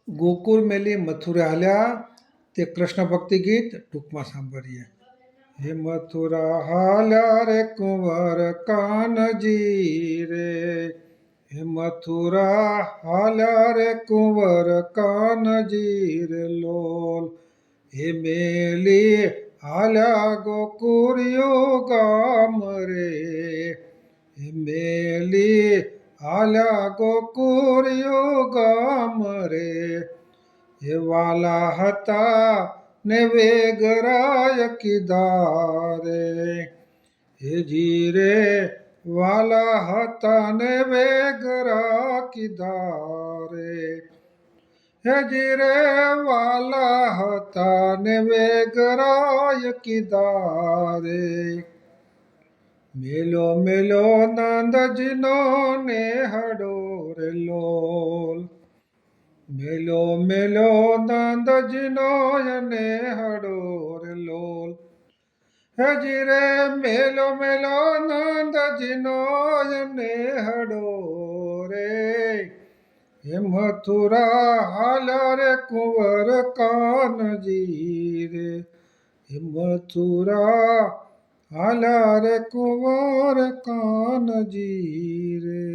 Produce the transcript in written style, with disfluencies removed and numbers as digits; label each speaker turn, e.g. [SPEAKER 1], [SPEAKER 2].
[SPEAKER 1] ગોકુળ મેલી મથુરે હાલ્યા તે કૃષ્ણ ભક્તિ ગીત ટૂંકમાં સાંભળીએ. હે મથુરા હાલ્યા રે કુંવર કાનજી રે, હે મથુરા હાલ્યા રે કુંવર કાનજી રે લોલ, હે મેલી હાલ્યા ગોકુળિયો ગામ રે, હે મેલી હાલ્યા ગોકુળિયો ગામ રે, હે વાલા હતા ને વેગરાય કીધા રે, હે જીરે વાલા હતા ને વેગરા કીધા રે, હે જીરે વાલા હતા ને વેગરાય કીધા રે. મેલો મેલો નંદજીનો નેહડો રે લોલ, મેલો મેલો નંદજીનો નેહડો રે લોલ, હે જીરે મેલો મેલો નંદજીનો નેહડો રે, હે મથુરા હાલ્યા રે કુંવર કાનજી રે, હે મથુરા હાલ્યા રે કુંવર કાનજી રે.